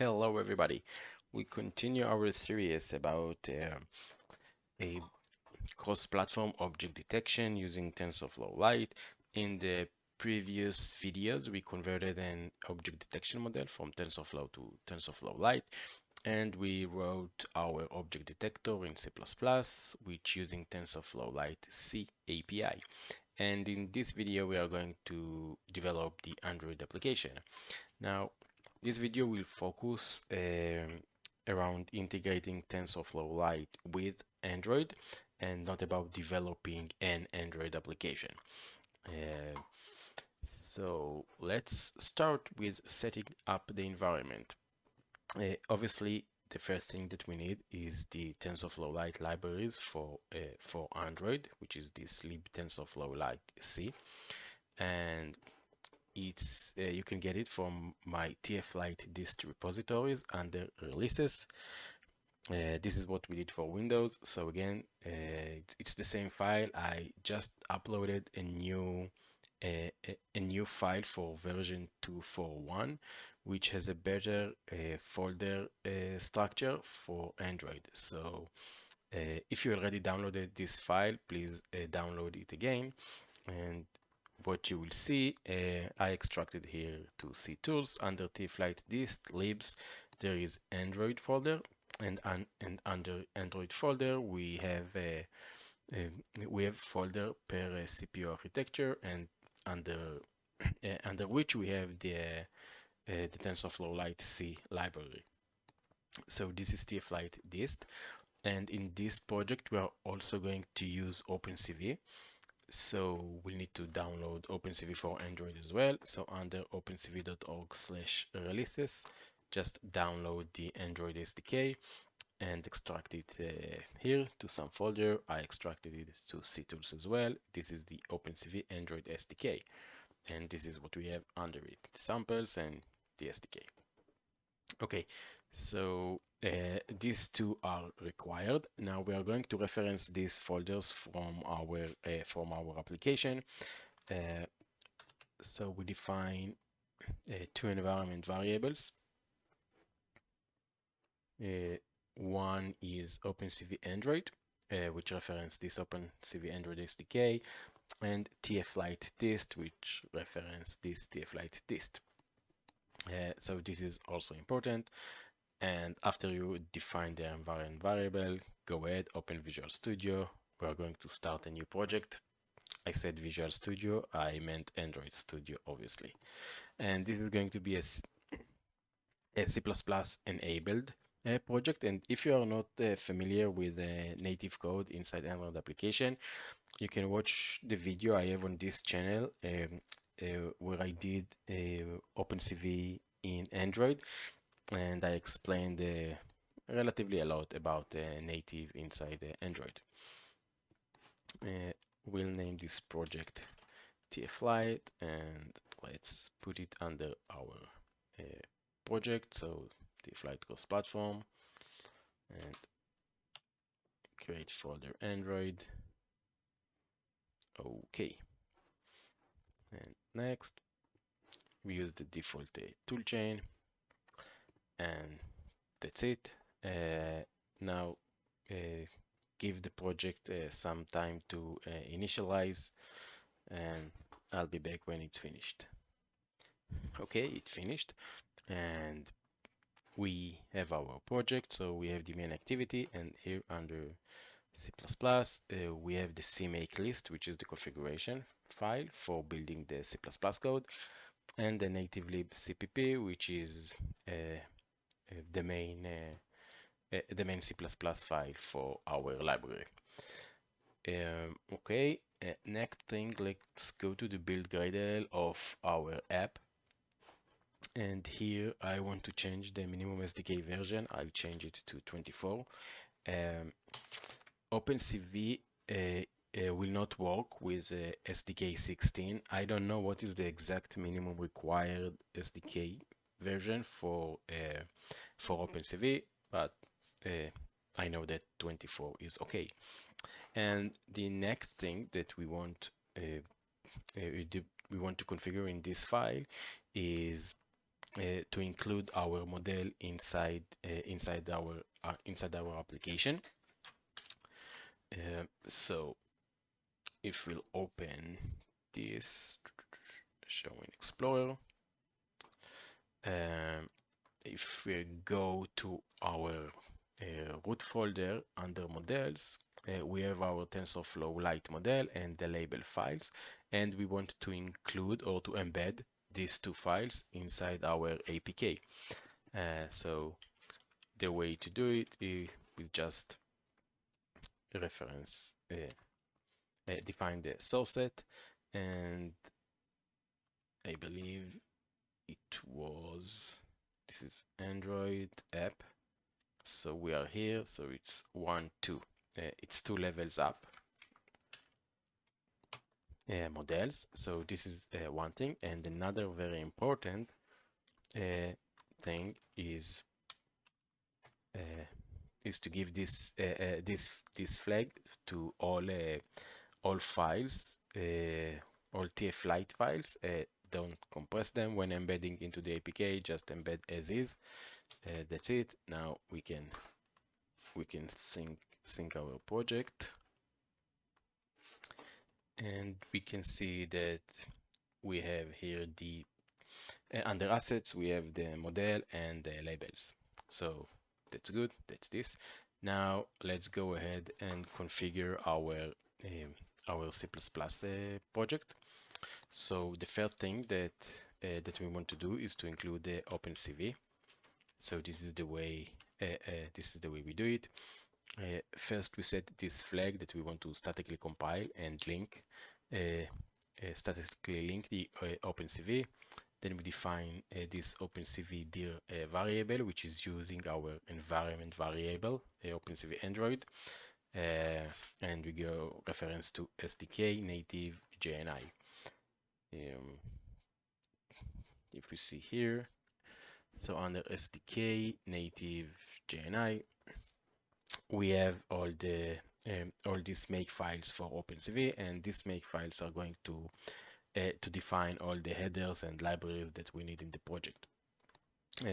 Hello, everybody. We continue our series about a cross-platform object detection using TensorFlow Lite. In the previous videos, we converted an object detection model from TensorFlow to TensorFlow Lite, and we wrote our object detector in C++, which using TensorFlow Lite C API. And in this video, we are going to develop the Android application. Now, this video will focus around integrating TensorFlow Lite with Android and not about developing an Android application. So let's start with setting up the environment. Obviously, the first thing that we need is the TensorFlow Lite libraries for Android, which is this lib TensorFlow Lite C, and it's you can get it from my tflite dist repositories under releases. This is what we did for Windows. So again, it's the same file. I just uploaded a new file for version 2.4.1, which has a better folder structure for Android. So if you already downloaded this file, please download it again. And what you will see, I extracted here to C tools under tflite dist libs. There is Android folder, and under Android folder we have folder per CPU architecture, and under which we have the TensorFlow Lite C library. So this is tflite dist, and in this project we are also going to use OpenCV. So we need to download OpenCV for Android as well. So under opencv.org/releases, just download the Android SDK and extract it here to some folder. I extracted it to CTools as well. This is the OpenCV Android SDK, and this is what we have under it: the samples and the SDK. Okay, so these two are required. Now we are going to reference these folders from our application. So we define two environment variables. One is OpenCV Android, which reference this OpenCV Android SDK, and tflite dist, which reference this tflite dist. So this is also important. And after you define the environment variable, go ahead, open Visual Studio. We are going to start a new project. I said Visual Studio, I meant Android Studio, obviously. And this is going to be a C++ enabled project. And if you are not familiar with native code inside Android application, you can watch the video I have on this channel where I did OpenCV in Android, and I explained relatively a lot about native inside Android. We'll name this project tflite, and let's put it under our project. So tflite Crossplatform, and create folder Android. Okay, and next we use the default toolchain, and that's it. Now give the project some time to initialize, and I'll be back when it's finished. Okay, it finished, and we have our project. So we have the main activity, and here under C++, we have the CMake list, which is the configuration file for building the C++ code, and the native lib CPP, which is the main C++ file for our library. Okay, next thing, let's go to the build Gradle of our app. And here I want to change the minimum SDK version. I'll change it to 24. OpenCV will not work with SDK 16. I don't know what is the exact minimum required SDK version for OpenCV, but I know that 24 is okay. And the next thing that we want to configure in this file is to include our model inside our application. So if we'll open this showing Explorer, if we go to our root folder under models, we have our TensorFlow Lite model and the label files, and we want to include or to embed these two files inside our APK. So the way to do it is with just reference, define the source set, and I believe this is Android app. So we are here, so it's 1, 2. It's 2 levels up. Models. So this is one thing, and another very important thing is to give this flag to all files, all TF Lite files. Don't compress them when embedding into the APK. Just embed as is. That's it. Now we can sync our project, and we can see that we have here the under assets we have the model and the labels. So that's good. That's this. Now let's go ahead and configure our C++ project. So the first thing that we want to do is to include the OpenCV. So this is the way we do it. First, we set this flag that we want to statically compile and link, statically link the OpenCV. Then we define this OpenCV dir variable, which is using our environment variable, OpenCV Android, and we go reference to SDK native JNI. If we see here, so under SDK native JNI, we have all these make files for OpenCV, and these make files are going to define all the headers and libraries that we need in the project.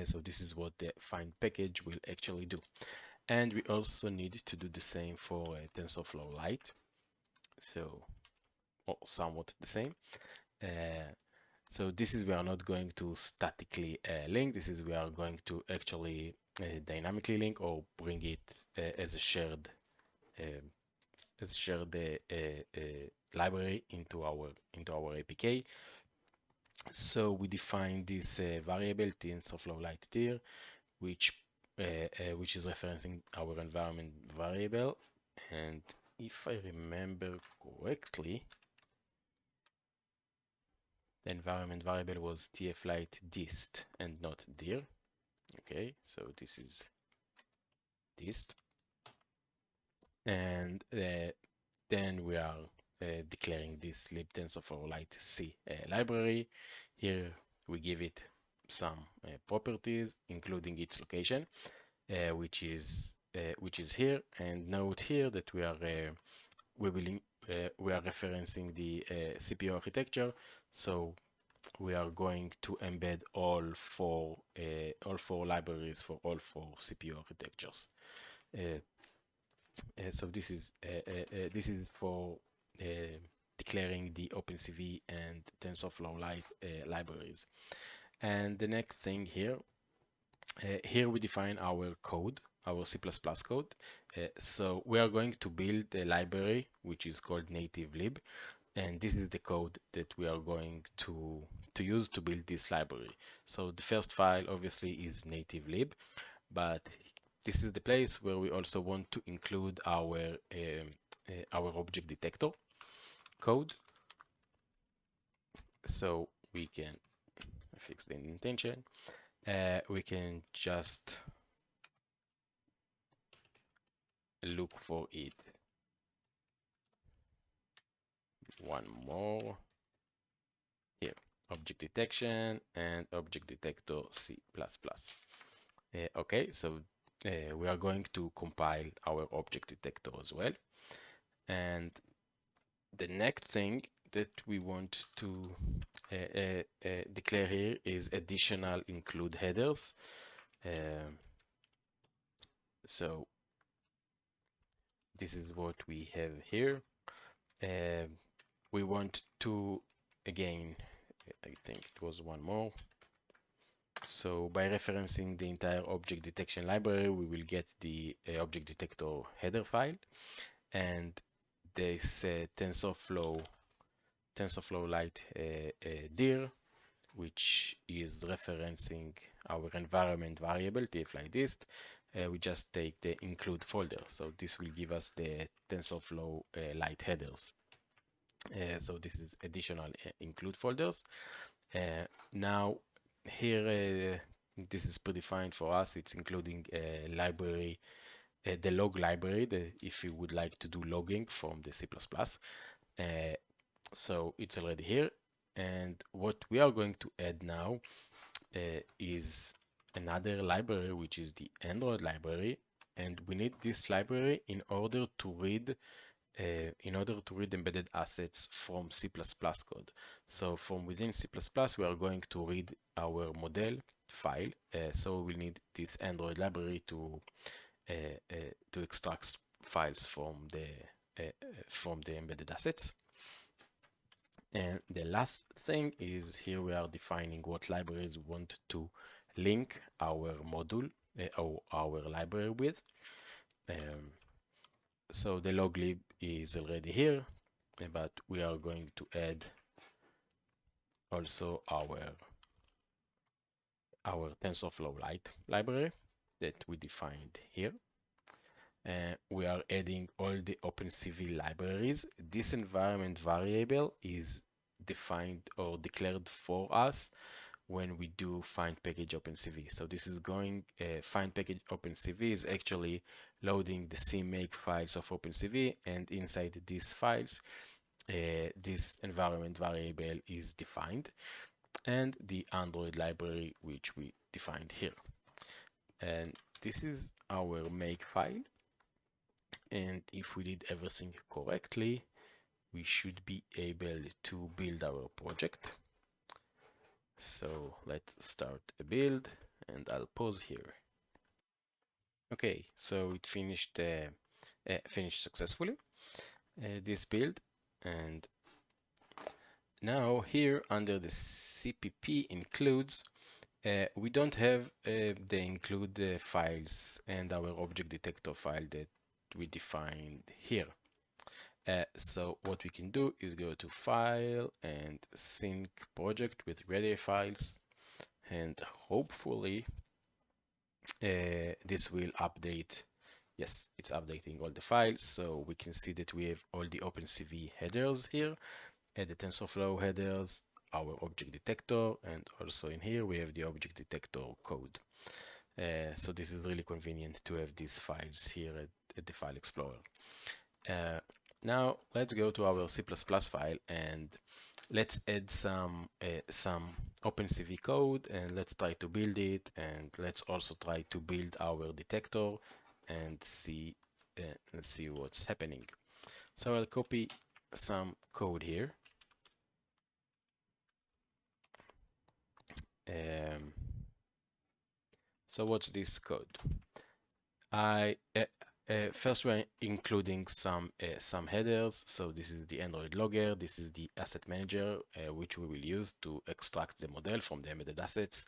So this is what the find package will actually do. And we also need to do the same for TensorFlow Lite. So, somewhat the same. So this is we are not going to statically link. This is we are going to actually dynamically link or bring it as a shared library into our APK. So we define this variable TensorFlow Lite dir, which is referencing our environment variable, and if I remember correctly, the environment variable was tflite dist and not dir. Okay, so this is dist, and then we are declaring this libTensorflow Lite C library. Here we give it some properties, including its location, which is here. And note here that we are referencing the CPU architecture, so we are going to embed all four libraries for all 4 CPU architectures. So this is for declaring the OpenCV and TensorFlow Lite libraries. And the next thing here, here we define our code, our C++ code. So we are going to build a library which is called native lib, and this is the code that we are going to use to build this library. So the first file obviously is native lib, but this is the place where we also want to include our object detector code. So we can fix the indentation. We can just look for it one more here, object detection and object detector C++. Okay, so we are going to compile our object detector as well. And the next thing that we want to declare here is additional include headers. So this is what we have here. We want to, again, I think it was one more. So by referencing the entire object detection library, we will get the object detector header file, and this TensorFlow Lite dir, which is referencing our environment variable TF like this. We just take the include folder, so this will give us the TensorFlow Lite headers. So this is additional include folders. Now here this is predefined for us. It's including a library, the log library, if you would like to do logging from the C++. So it's already here, and what we are going to add now is another library, which is the Android library, and we need this library in order to read embedded assets from C++ code. So from within C++, we are going to read our model file. So we need this Android library to extract files from the embedded assets. And the last thing is here we are defining what libraries we want to link our module or our library with. So the log lib is already here, but we are going to add also our TensorFlow Lite library that we defined here. We are adding all the OpenCV libraries. This environment variable is defined or declared for us when we do find package OpenCV. So this is going, find package OpenCV is actually loading the CMake files of OpenCV, and inside these files, this environment variable is defined, and the Android library, which we defined here. And this is our make file. And if we did everything correctly, we should be able to build our project. So let's start a build, and I'll pause here. Okay, so it finished successfully, this build. And now here under the CPP includes, we don't have the include files and our object detector file that we defined here. So what we can do is go to File and Sync Project with ready files, and hopefully this will update. Yes, it's updating all the files, so we can see that we have all the OpenCV headers here, and the TensorFlow headers, our object detector, and also in here we have the object detector code. So this is really convenient to have these files here at the File Explorer. Now let's go to our C++ file and let's add some OpenCV code, and let's try to build it, and let's also try to build our detector and see what's happening. So I'll copy some code here. So what's this code? First we're including some headers. So this is the Android logger, this is the asset manager, which we will use to extract the model from the embedded assets.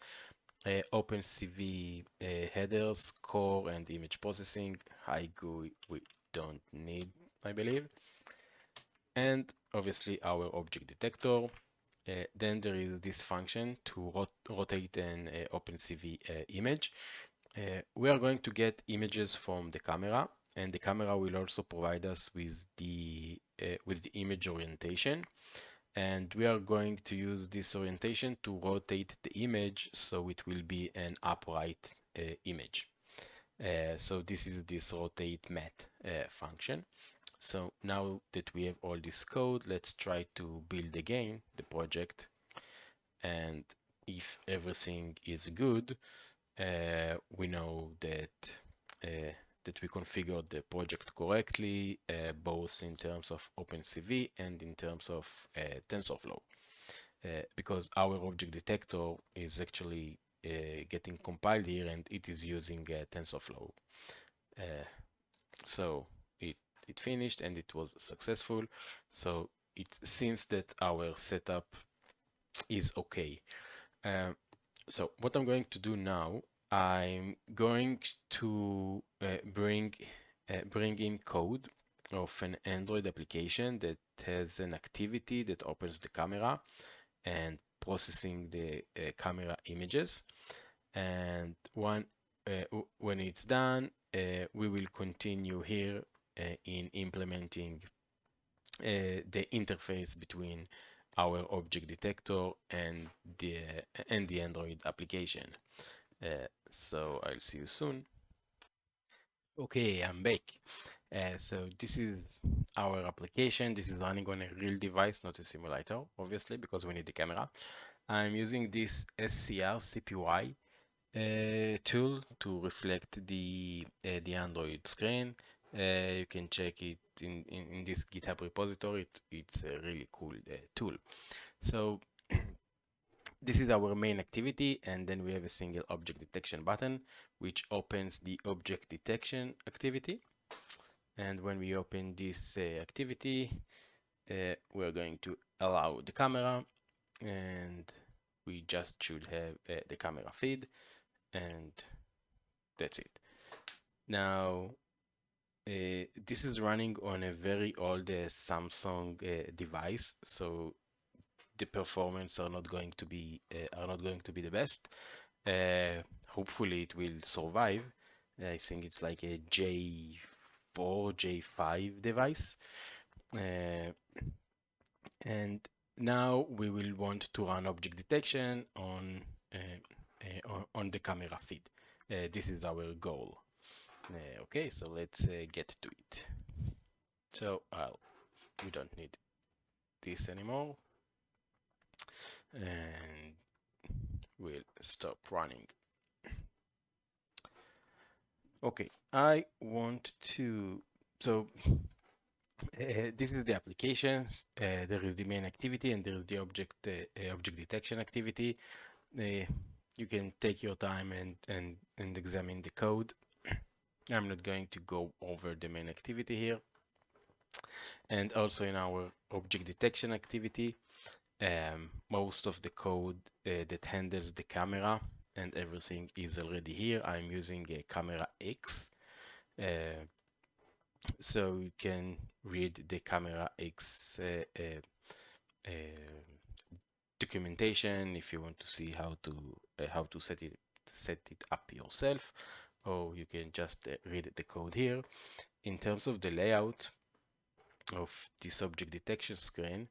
OpenCV headers, core and image processing. HiGUI we don't need, I believe. And obviously our object detector. Then there is this function to rotate an OpenCV image. We are going to get images from the camera, and the camera will also provide us with the image orientation, and we are going to use this orientation to rotate the image so it will be an upright image. So this is this rotate math function. So now that we have all this code, let's try to build again the project, and if everything is good, we know that we configured the project correctly, both in terms of OpenCV and in terms of TensorFlow. because our object detector is actually getting compiled here, and it is using TensorFlow. So it finished and it was successful. So it seems that our setup is okay. So what I'm going to do now, I'm going to bring in code of an Android application that has an activity that opens the camera and processing the camera images. And when it's done, we will continue here in implementing the interface between our object detector and the Android application. So I'll see you soon. Okay, I'm back. So this is our application. This is running on a real device, not a simulator, obviously, because we need the camera. I'm using this SCR CPY tool to reflect the Android screen. You can check it in this GitHub repository. It's a really cool tool. So this is our main activity, and then we have a single object detection button, which opens the object detection activity. And when we open this activity, we're going to allow the camera, and we just should have the camera feed, and that's it. Now, this is running on a very old Samsung device, so the performance are not going to be the best. Hopefully, it will survive. I think it's like a J4, J5 device, and now we will want to run object detection on the camera feed. This is our goal. Okay, so let's get to it. So we don't need this anymore, and we'll stop running. Okay, I want to, so this is the application. There is the main activity, and there is the object detection activity. You can take your time and examine the code. I'm not going to go over the main activity here. And also in our object detection activity, most of the code that handles the camera and everything is already here. I'm using a camera X. So you can read the camera X documentation if you want to see how to set it up yourself, or you can just read the code here. In terms of the layout of this object detection screen,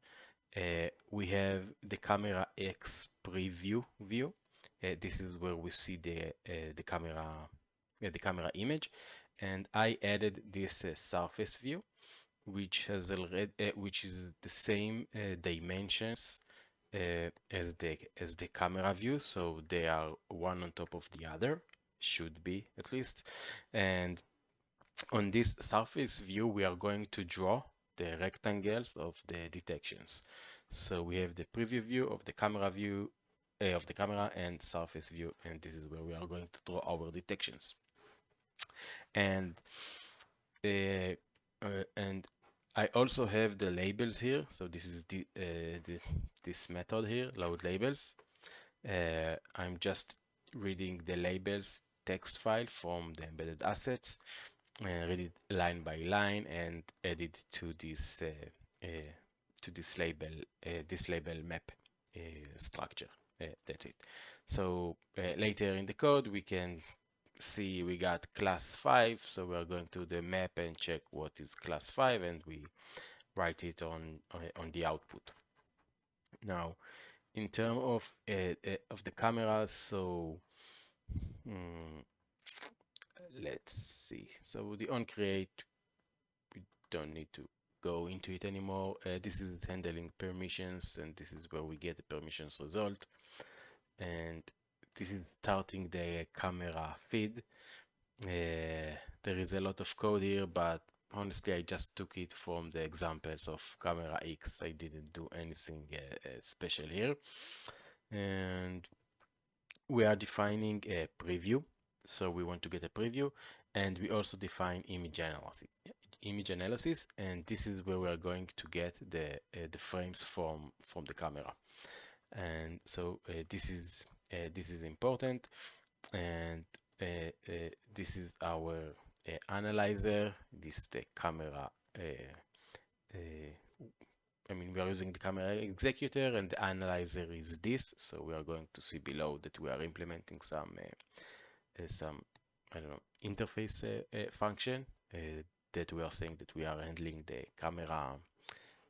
we have the camera X preview view. This is where we see the camera image, and I added this surface view, which has which is the same dimensions as the camera view, so they are one on top of the other, should be at least. And on this surface view, we are going to draw the rectangles of the detections. So we have the preview view of the camera view of the camera and surface view, and this is where we are going to draw our detections. And I also have the labels here. So this is this method here, load labels. I'm just reading the labels text file from the embedded assets, read it line by line, and add it to this label map structure. That's it. So later in the code, we can see we got class 5, so we're going to the map and check what is class 5, and we write it on the output. Now, in terms of the cameras, so let's see. So the onCreate, we don't need to go into it anymore. This is handling permissions, and this is where we get the permissions result. And this is starting the camera feed. There is a lot of code here, but honestly, I just took it from the examples of camera X. I didn't do anything special here. And we are defining a preview. So we want to get a preview, and we also define image analysis, and this is where we are going to get the frames from the camera. And so this is important, and this is our analyzer. This is the camera. I mean, we are using the camera executor, and the analyzer is this. So we are going to see below that we are implementing some I don't know, interface function that we are saying that we are handling the camera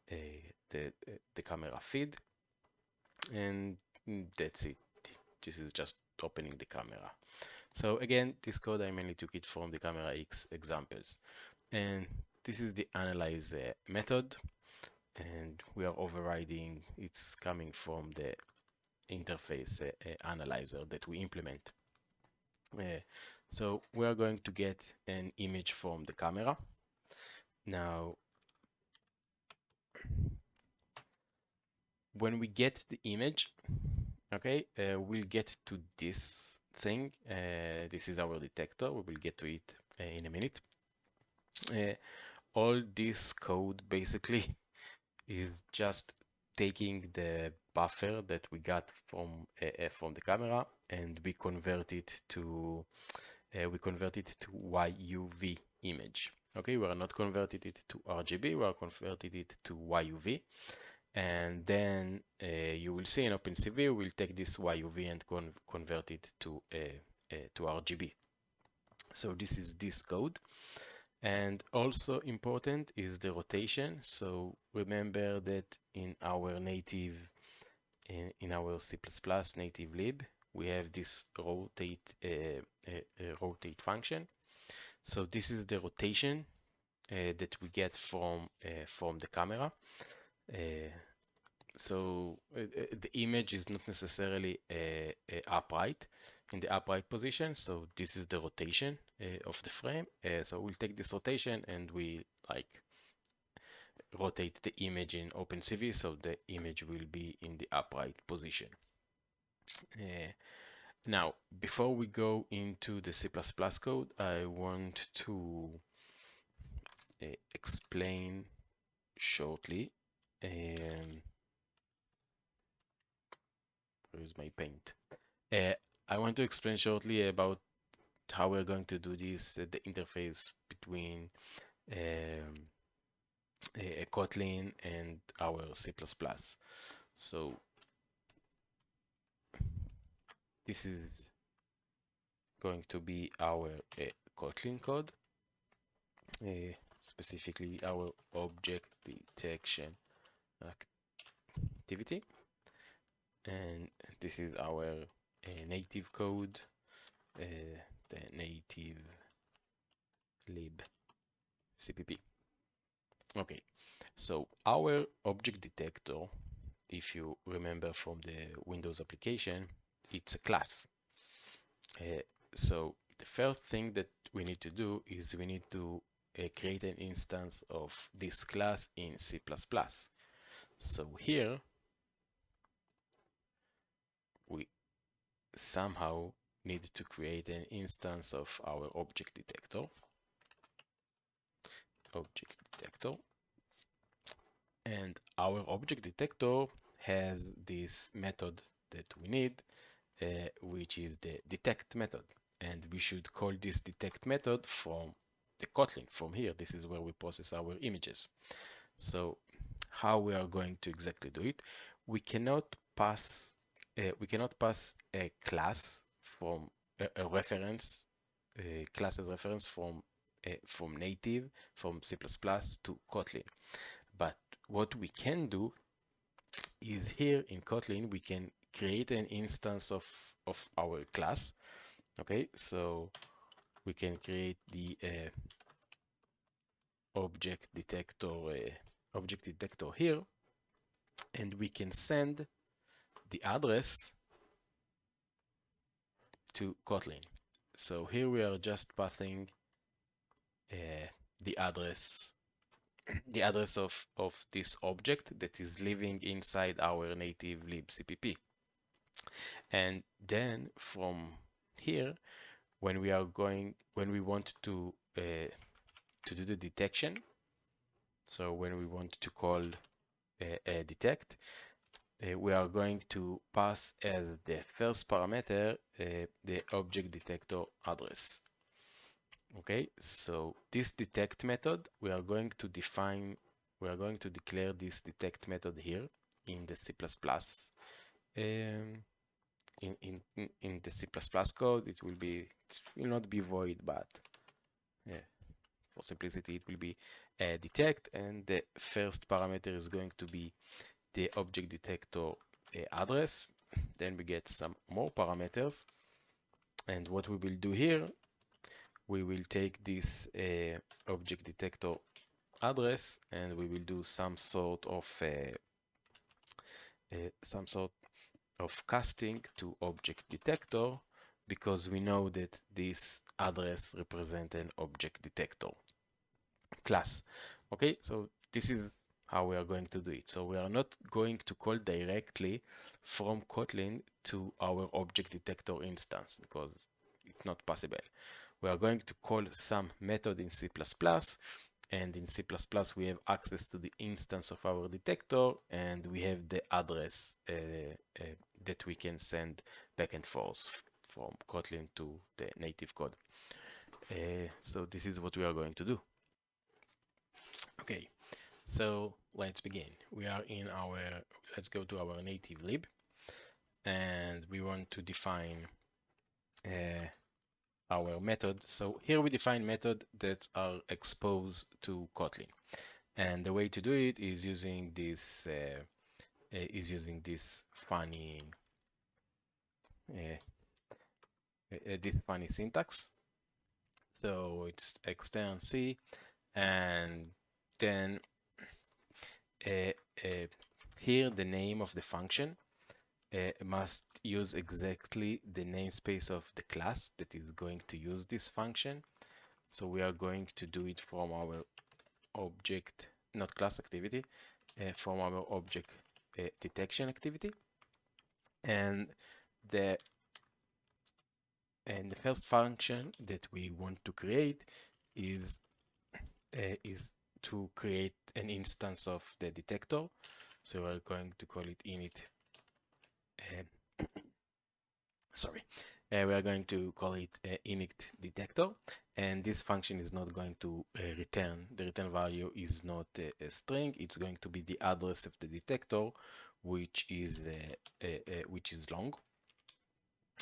the camera feed, and that's it. This is just opening the camera. So again, this code I mainly took it from the camera X examples, and this is the analyze method, and we are overriding. It's coming from the interface analyzer that we implement. So we are going to get an image from the camera. Now, when we get the image, okay, we'll get to this thing. This is our detector. We will get to it in a minute. All this code basically is just taking the buffer that we got from the camera, and we convert it to YUV image. Okay, we are not converted it to RGB, we are converted it to YUV. And then you will see in OpenCV, we'll take this YUV and convert it to RGB. So this is this code. And also important is the rotation. So remember that in our native, in our C++ native lib, we have this rotate function. So this is the rotation that we get from the camera. So the image is not necessarily upright in the upright position. So this is the rotation of the frame. So we'll take this rotation and we like rotate the image in OpenCV, so the image will be in the upright position. Now, before we go into the C++ code, I want to explain shortly. Where's my paint? I want to explain shortly about how we're going to do this, the interface between Kotlin and our C++. So this is going to be our Kotlin code, specifically our object detection activity. And this is our native code, the native lib CPP. Okay, so our object detector, if you remember from the Windows application, it's a class. So the first thing that we need to do is we need to create an instance of this class in C++. So here we somehow need to create an instance of our object detector. And our object detector has this method that we need, which is the detect method. And we should call this detect method from the Kotlin, from here. This is where we process our images. So how we are going to exactly do it? We cannot pass a class from a reference, class as reference from native, from C++ to Kotlin. But what we can do is here in Kotlin, we can create an instance of our class. Okay, so we can create the object detector here, and we can send the address to Kotlin. So here we are just passing the address of this object that is living inside our native libcpp. And then from here, when we want to do the detection, so when we want to call detect, we are going to pass as the first parameter the object detector address. Okay, so this detect method, we are going to declare this detect method here in the C++. In the C++ code, it will not be void, but for simplicity, it will be detect, and the first parameter is going to be the object detector address. Then we get some more parameters, and what we will do here, we will take this object detector address and we will do some sort of casting to object detector, because we know that this address represents an object detector class. Okay, so this is how we are going to do it. So we are not going to call directly from Kotlin to our object detector instance, because it's not possible. We are going to call some method in C++, and in C++ we have access to the instance of our detector, and we have the address that we can send back and forth from Kotlin to the native code. So this is what we are going to do. Okay, so let's begin. Let's go to our native lib, and we want to define our method. So here we define methods that are exposed to Kotlin, and the way to do it is using this funny syntax. So it's extern C, and then here the name of the function must use exactly the namespace of the class that is going to use this function. So we are going to do it from our object, not class activity, from our object detection activity. And the first function that we want to create is to create an instance of the detector. So we're going to call it init. We are going to call it init detector, and this function is not going to return. The return value is not a string. It's going to be the address of the detector, which is long.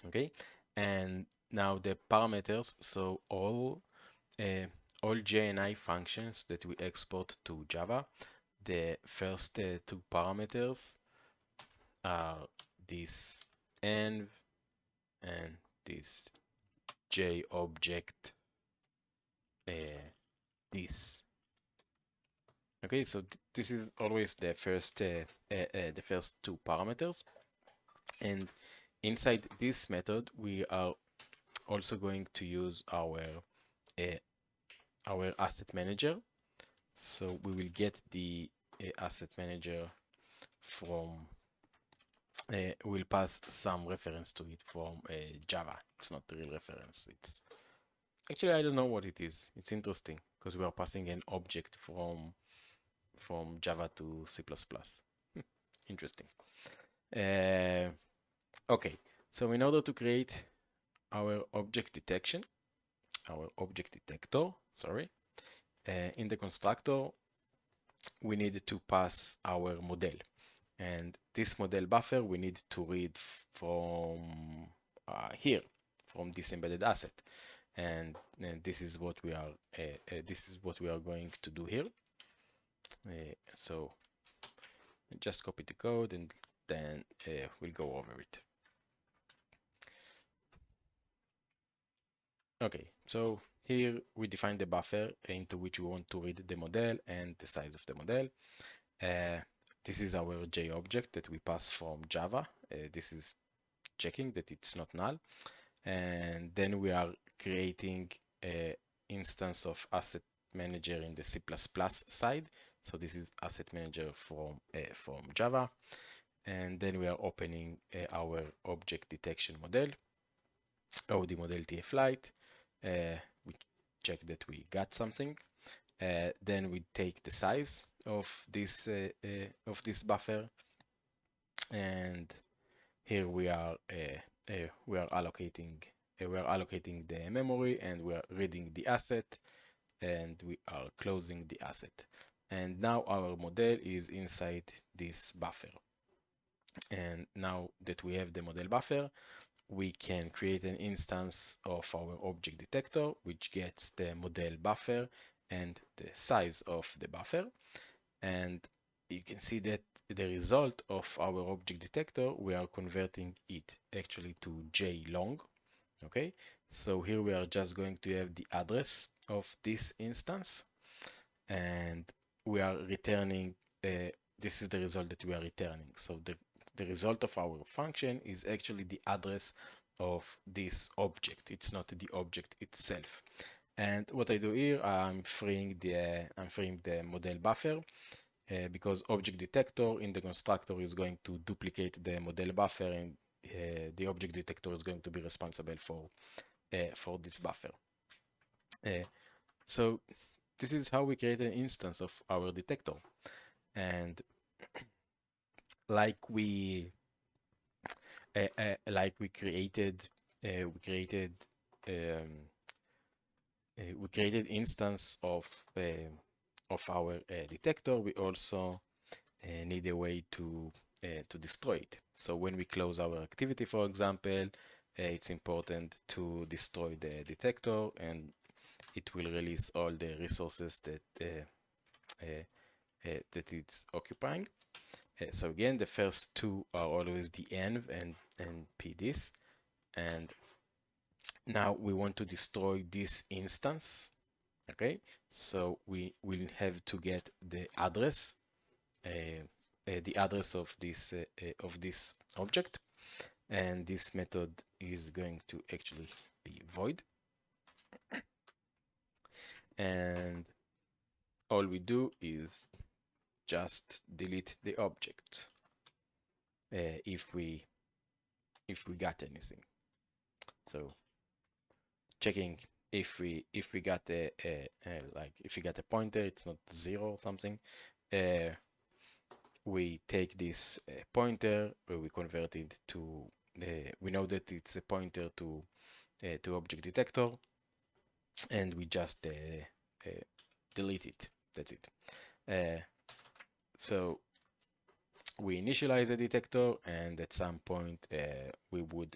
Okay, and now the parameters. So all JNI functions that we export to Java, the first two parameters are this env and this JObject this. Okay, so this is always the first two parameters, and inside this method we are also going to use our asset manager. So we will get the asset manager from we'll pass some reference to it from Java. It's not the real reference. It's actually, I don't know what it is. It's interesting because we are passing an object from Java to C++. Interesting. Okay, so in order to create our object detector, sorry, in the constructor, we need to pass our model. And this model buffer we need to read from here, from this embedded asset, and this is what we are going to do here. So just copy the code and then we'll go over it. Okay, so here we define the buffer into which we want to read the model and the size of the model. This is our JObject that we pass from Java. This is checking that it's not null. And then we are creating an instance of asset manager in the C++ side. So this is asset manager from Java. And then we are opening our object detection model, or the model TF Lite. We check that we got something. Then we take the size of this buffer, and here we are allocating the memory, and we are reading the asset, and we are closing the asset. And now our model is inside this buffer. And now that we have the model buffer, we can create an instance of our object detector, which gets the model buffer and the size of the buffer. And you can see that the result of our object detector, we are converting it actually to JLong. Okay, so here we are just going to have the address of this instance, and we are returning, this is the result that we are returning. So the result of our function is actually the address of this object. It's not the object itself. And what I do here, I'm freeing the model buffer, because object detector in the constructor is going to duplicate the model buffer, and the object detector is going to be responsible for this buffer. So this is how we create an instance of our detector. And like we created instance of our detector, we also need a way to destroy it. So when we close our activity, for example, it's important to destroy the detector, and it will release all the resources that it's occupying. So again, the first two are always the env and pdis. And now we want to destroy this instance. Okay, so we will have to get the address of this object, and this method is going to actually be void. And all we do is just delete the object if we got anything. So checking if we got if we got a pointer, it's not 0 or something. We take this pointer, we convert it to we know that it's a pointer to object detector, and we just delete it. That's it. So we initialize the detector, and at some point we will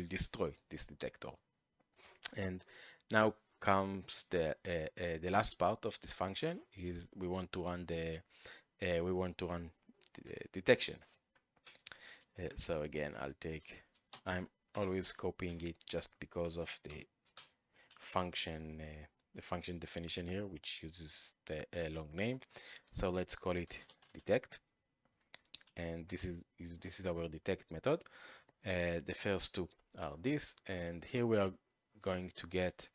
destroy this detector. And now comes the last part of this function. Is we want to run the detection. So again, I'm always copying it just because of the function definition here, which uses the long name. So let's call it detect, and this is our detect method. The first two are this, and here we are going to get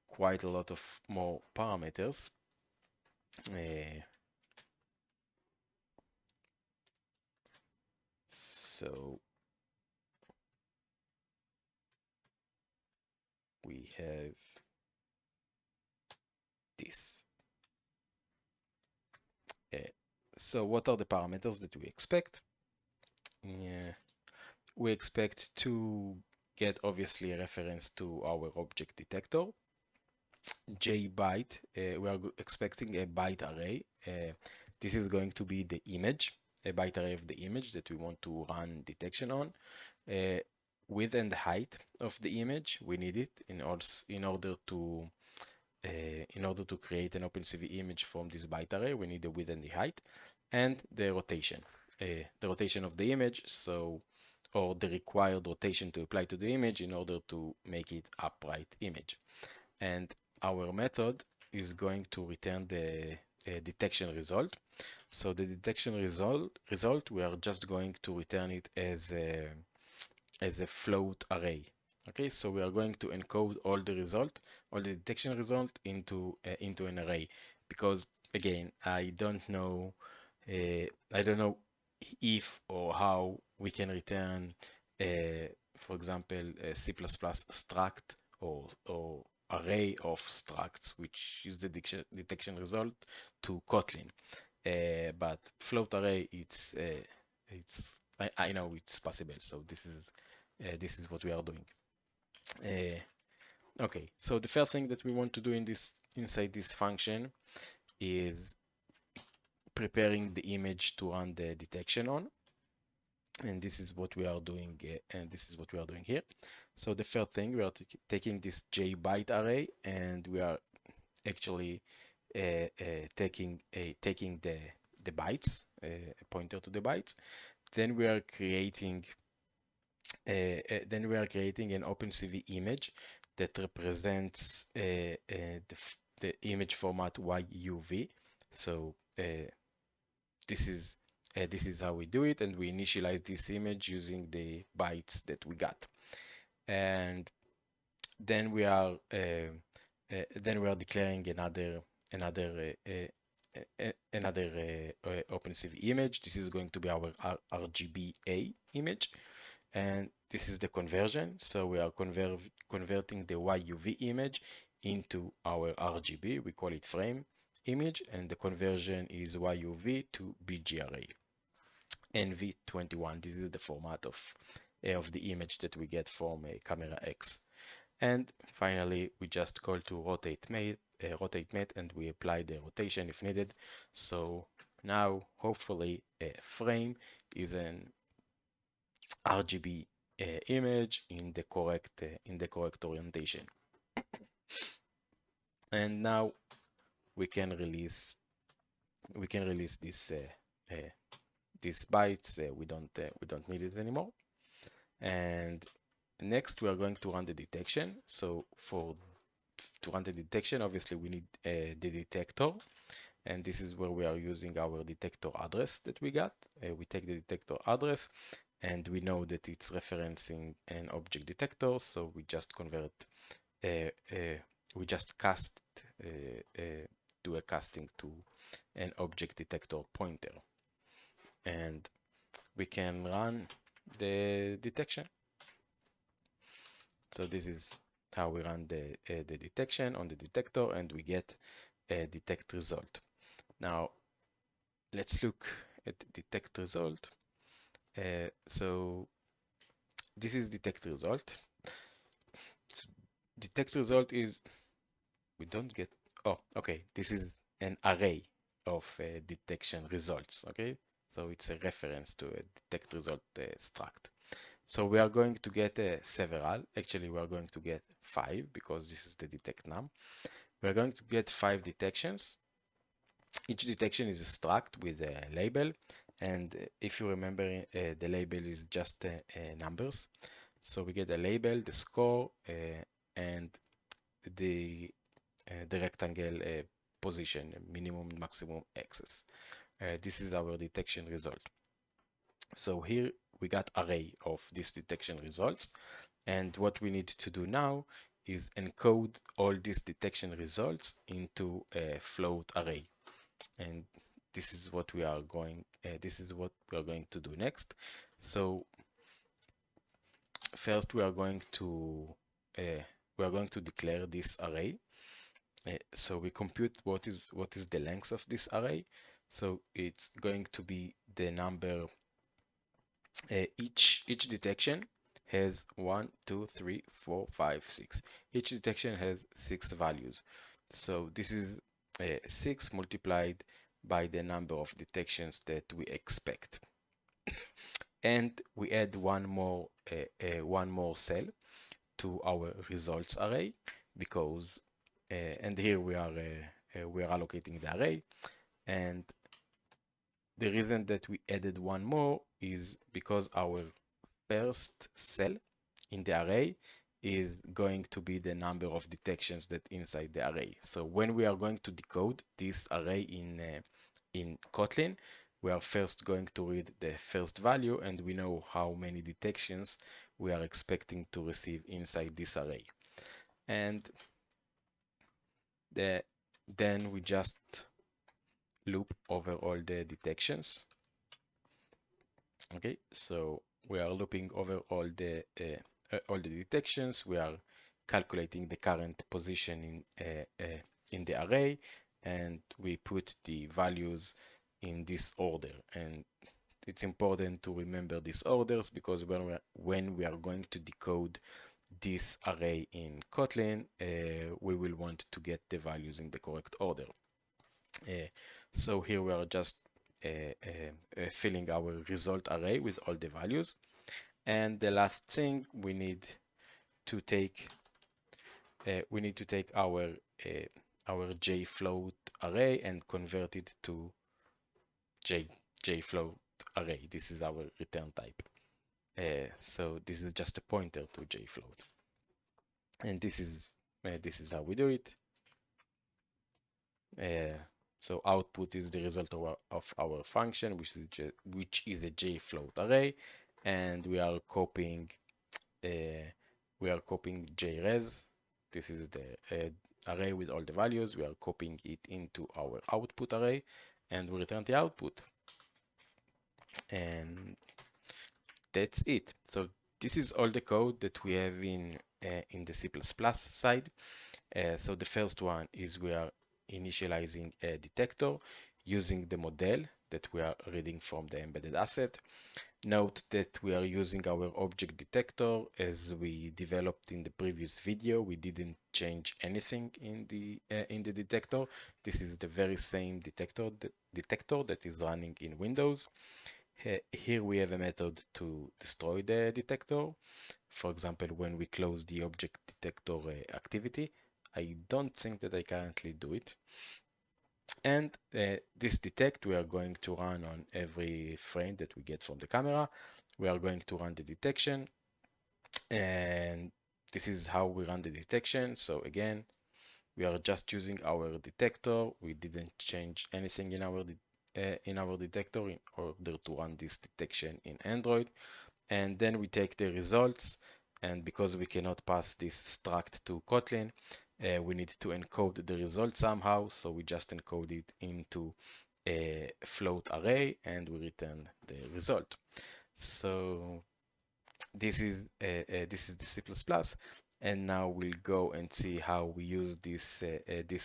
quite a lot of more parameters. So we have this. So what are the parameters that we expect? We expect to get obviously a reference to our object detector. JByte, we are expecting a byte array. This is going to be the image, a byte array of the image that we want to run detection on. Width and height of the image, we need it in order to create an OpenCV image from this byte array. We need the width and the height, and the rotation of the image, or the required rotation to apply to the image in order to make it upright image. And our method is going to return the detection result. So the detection result, we are just going to return it as a float array. Okay, so we are going to encode all the detection result into an array, because again, I don't know if or how we can return, for example, a C++ struct or array of structs, which is the detection result, to Kotlin. But float array, I know it's possible. So this is what we are doing. Okay, so the first thing that we want to do inside this function is preparing the image to run the detection on, and this is what we are doing. And this is what we are doing here. So the first thing, we are taking this J byte array, and we are actually taking the bytes, a pointer to the bytes. Then we are creating an OpenCV image that represents the image format YUV. So this is how we do it, and we initialize this image using the bytes that we got. And then we are declaring another OpenCV image. This is going to be our RGBA image, and this is the conversion. So we are converting the YUV image into our RGB. We call it frame image, and the conversion is YUV to BGRA. NV21. This is the format of the image that we get from a camera X. And finally, we just call to rotate mate, and we apply the rotation if needed. So now, hopefully, a frame is an RGB image in the correct orientation. And now we can release these bytes. We don't need it anymore. And next, we are going to run the detection. So to run the detection, obviously we need the detector, and this is where we are using our detector address that we got. We take the detector address, and we know that it's referencing an object detector, so we just do a casting to an object detector pointer, and we can run the detection. So this is how we run the detection on the detector, and we get a detect result. Now let's look at the detect result. So this is detect result. So detect result is, we don't get, oh, okay, this is an array of detection results. Okay, so it's a reference to a detect result struct. So we are going to get several. Actually, we are going to get 5 because this is the detect num. We are going to get 5 detections. Each detection is a struct with a label, and if you remember, the label is just numbers. So we get a label, the score, and the rectangle position, minimum, maximum access. This is our detection result. So here we got array of these detection results, and what we need to do now is encode all these detection results into a float array, and this is what we are going to do next. So first we are going to declare this array. So we compute what is the length of this array. So it's going to be the number. Each detection has 1, 2, 3, 4, 5, 6. Each detection has 6 values. So this is 6 multiplied by the number of detections that we expect. And we add one more cell to our results array, because and here we are allocating the array, and the reason that we added one more is because our first cell in the array is going to be the number of detections that inside the array. So when we are going to decode this array in Kotlin, we are first going to read the first value, and we know how many detections we are expecting to receive inside this array. And then we just loop over all the detections. Okay, so we are looping over all the detections. We are calculating the current position in the array, and we put the values in this order. And it's important to remember these orders, because when we are going to decode this array in Kotlin, we will want to get the values in the correct order. So here we are just filling our result array with all the values. And the last thing, we need to take our JFloat array and convert it to JFloat array. This is our return type. So this is just a pointer to JFloat, and this is how we do it. So output is the result of our function, which is a JFloat array, and we are copying JRes. This is the array with all the values. We are copying it into our output array, and we return the output. And that's it. So this is all the code that we have in the C++ side. So the first one is we are initializing a detector using the model that we are reading from the embedded asset. Note that we are using our object detector as we developed in the previous video. We didn't change anything in the detector. This is the very same detector that is running in Windows. Here we have a method to destroy the detector. For example, when we close the object detector activity. I don't think that I currently do it. And this detect we are going to run on every frame that we get from the camera. We are going to run the detection, and this is how we run the detection. So again, we are just using our detector. We didn't change anything in our detector in order to run this detection in Android. And then we take the results, and because we cannot pass this struct to Kotlin, we need to encode the result somehow, so we just encode it into a float array and we return the result. So this is the C++, and now we'll go and see how we use this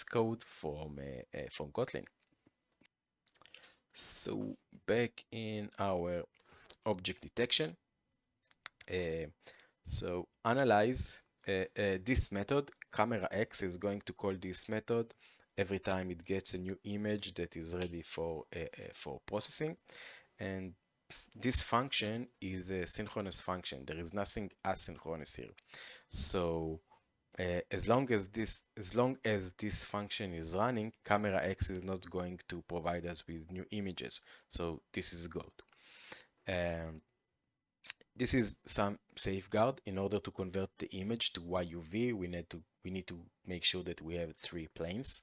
code from Kotlin. So back in our object detection, so analyze this method. Camera X is going to call this method every time it gets a new image that is ready for processing. And this function is a synchronous function. There is nothing asynchronous here. So as long as this function is running, Camera X is not going to provide us with new images. So this is good. This is some safeguard. In order to convert the image to YUV, we need to make sure that we have 3 planes.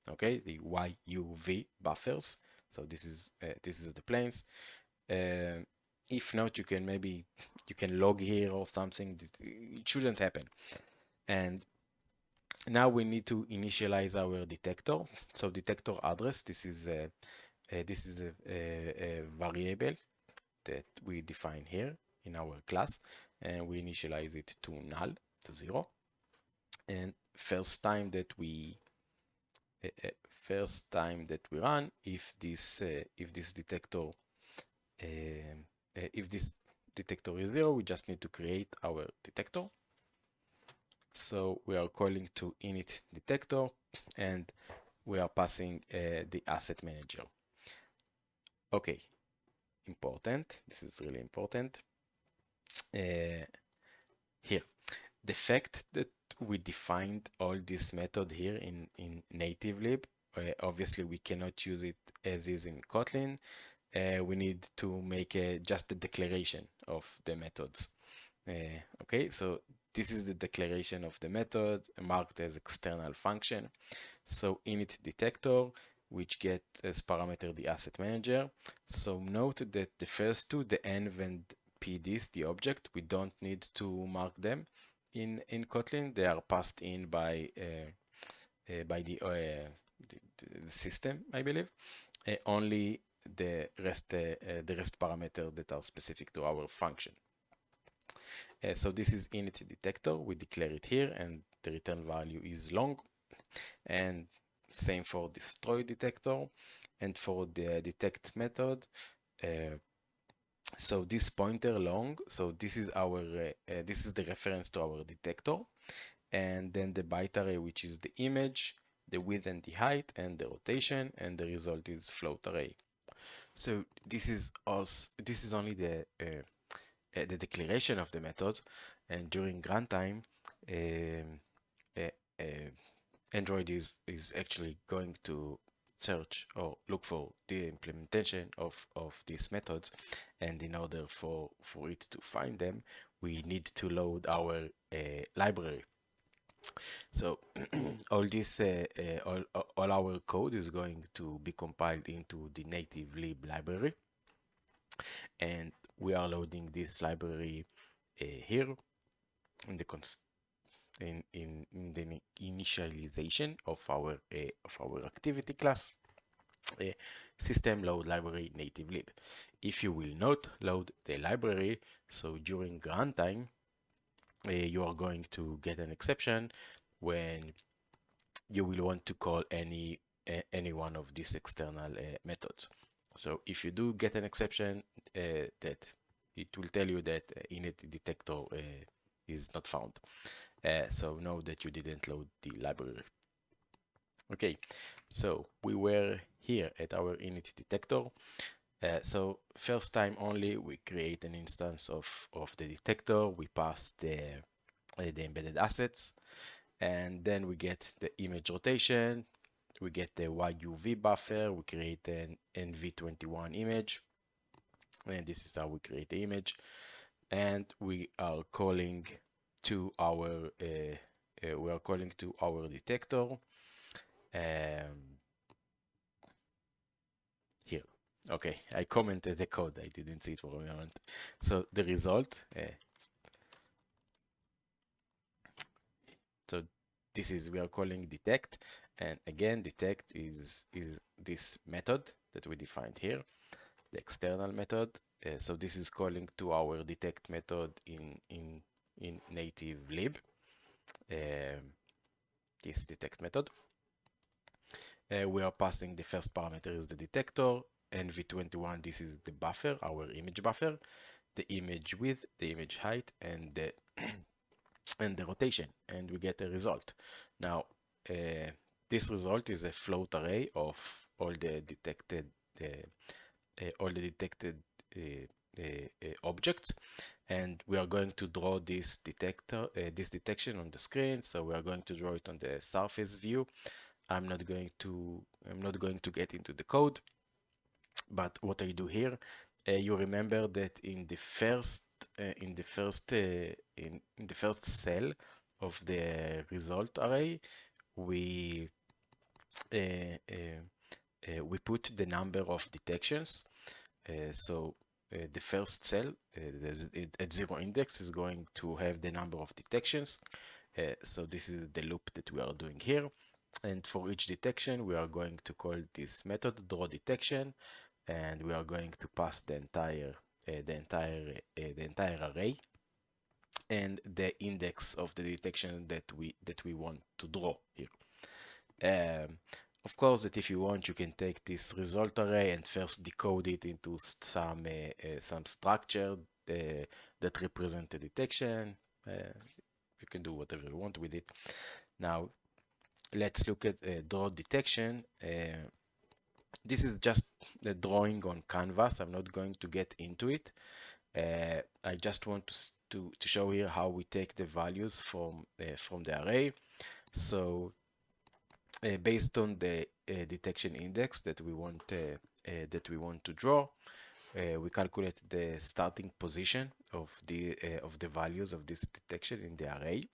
Okay, the YUV buffers. So this is the planes. If not, you can log here or something. It shouldn't happen. And now we need to initialize our detector. So detector address. This is a variable that we define here in our class, and we initialize it to null, to 0. And first time that we run, if this detector is 0, we just need to create our detector. So we are calling to init detector, and we are passing the asset manager. Okay, important. This is really important. Here, the fact that we defined all this method here in native lib, obviously we cannot use it as is in Kotlin. We need to make just the declaration of the methods. Okay, so this is the declaration of the method marked as external function. So init detector, which get as parameter the asset manager. So note that the first two, the env and PDs, the object, we don't need to mark them in Kotlin. They are passed in by the system, I believe. Only the rest parameters that are specific to our function. So this is init detector. We declare it here, and the return value is long. And same for destroy detector, and for the detect method. So this pointer long. So this is our this is the reference to our detector, and then the byte array, which is the image, the width and the height, and the rotation, and the result is float array. So this is only the declaration of the method, and during runtime, uh, uh, Android is actually going to search or look for the implementation of these methods, and in order for it to find them, we need to load our library. So all this all our code is going to be compiled into the native lib library, and we are loading this library here in the in the initialization of our activity class, system load library native lib. If you will not load the library, so during runtime, you are going to get an exception when you will want to call any one of these external methods. So if you do get an exception, that it will tell you that init detector is not found. So know that you didn't load the library. Okay, so we were here at our init detector. So first time only, we create an instance of the detector. We pass the embedded assets, and then we get the image rotation. We get the YUV buffer. We create an NV21 image, and this is how we create the image. And we are calling to our detector here. Okay, I commented the code. I didn't see it for a moment. So the result. So this is, we are calling detect, and again detect is this method that we defined here, the external method. So this is calling to our detect method in native lib, this detect method. We are passing the first parameter is the detector, NV21, this is the buffer, our image buffer, the image width, the image height, and the and the rotation, and we get a result. Now this result is a float array of all the detected objects, and we are going to draw this detection on the screen. So we are going to draw it on the surface view. I'm not going to get into the code, but what I do here, you remember that in the first cell of the result array, we put the number of detections. So the first cell at 0 index is going to have the number of detections. So this is the loop that we are doing here. And for each detection, we are going to call this method draw detection, and we are going to pass the entire array and the index of the detection that we want to draw here. Of course, that if you want, you can take this result array and first decode it into some structure that represent the detection. You can do whatever you want with it. Now, let's look at draw detection. This is just the drawing on canvas. I'm not going to get into it. I just want to show here how we take the values from the array. So based on the detection index that we want to draw, we calculate the starting position of the values of this detection in the array.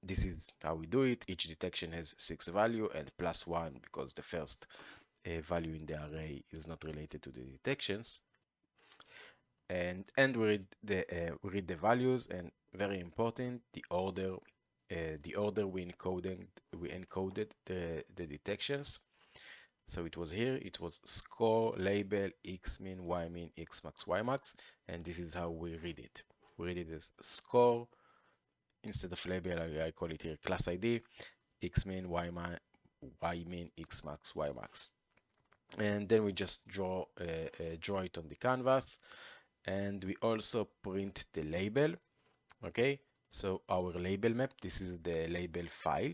This is how we do it. Each detection has 6 value and +1 because the first value in the array is not related to the detections. and we read the values, and very important, the order we encoded the detections. So it was here, it was score, label, x min, y min, x max, y max, and this is how we read it. We read it as score. Instead of label, I call it here class ID, x min, y min, x max, y max. And then we just draw it on the canvas, and we also print the label. Okay, so our label map, this is the label file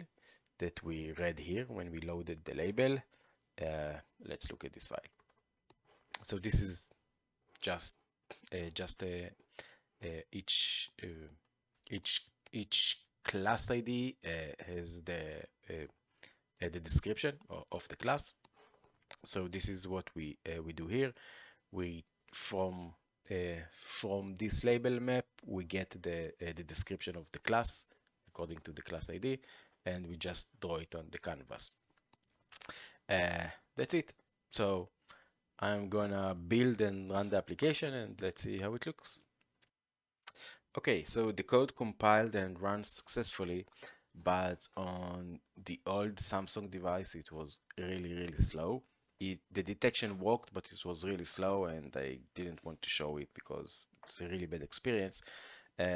that we read here when we loaded the label. Let's look at this file. So this is just each class ID has the description of the class. So this is what we do here. We from this label map we get the description of the class according to the class ID, and we just draw it on the canvas. That's it. So I'm gonna build and run the application, and let's see how it looks. Okay, so the code compiled and ran successfully, but on the old Samsung device it was really slow. The detection worked, but it was really slow, and I didn't want to show it because it's a really bad experience.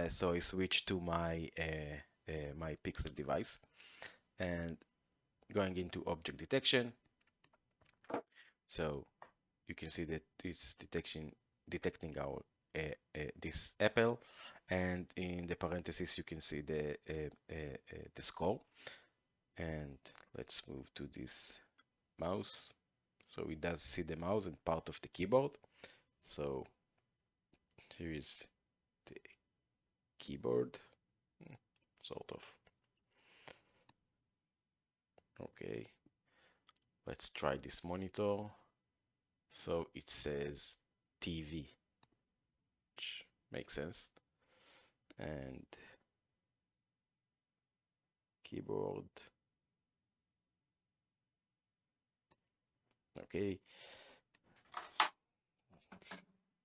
So I switched to my my Pixel device, and going into object detection. So you can see that it's detecting our this apple, and in the parentheses you can see the score. And let's move to this mouse. So it does see the mouse and part of the keyboard. So here is the keyboard, sort of. Okay, let's try this monitor. So it says TV, which makes sense. And keyboard. Okay,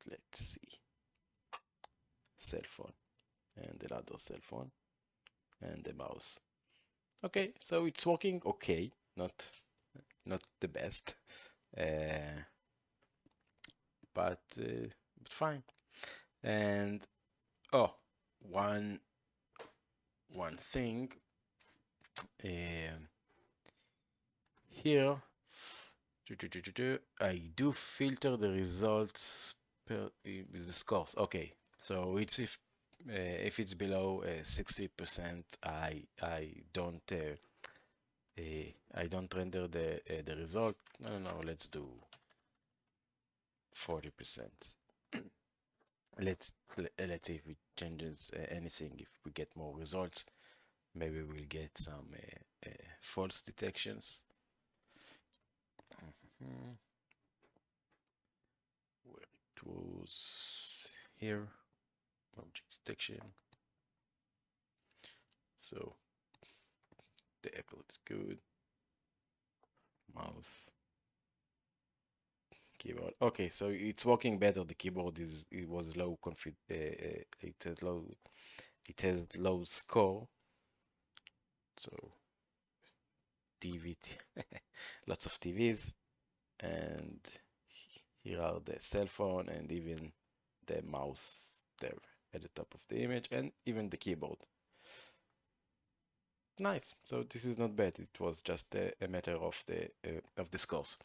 let's see. Cell phone, and another cell phone, and the mouse. Okay, so it's working okay, not the best, but fine. And oh, one thing here, I do filter the results with the scores. Okay, so it's if it's below 60%, I don't render the result. No, let's do 40%. Let's see if it changes anything. If we get more results, maybe we'll get some false detections. Where it was here, object detection. So the apple is good. Mouse, keyboard. Okay, so it's working better. The keyboard was low config. It has low score. So TV, lots of TVs, and here are the cell phone and even the mouse there at the top of the image, and even the keyboard. Nice. So this is not bad. It was just a matter of the scores.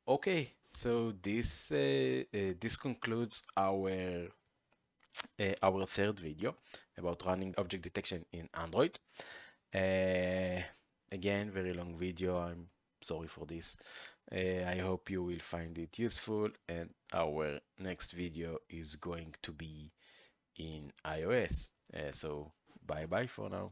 Okay, so this concludes our third video about running object detection in Android. Again, very long video. I'm sorry for this. I hope you will find it useful, and our next video is going to be in iOS. So bye bye for now.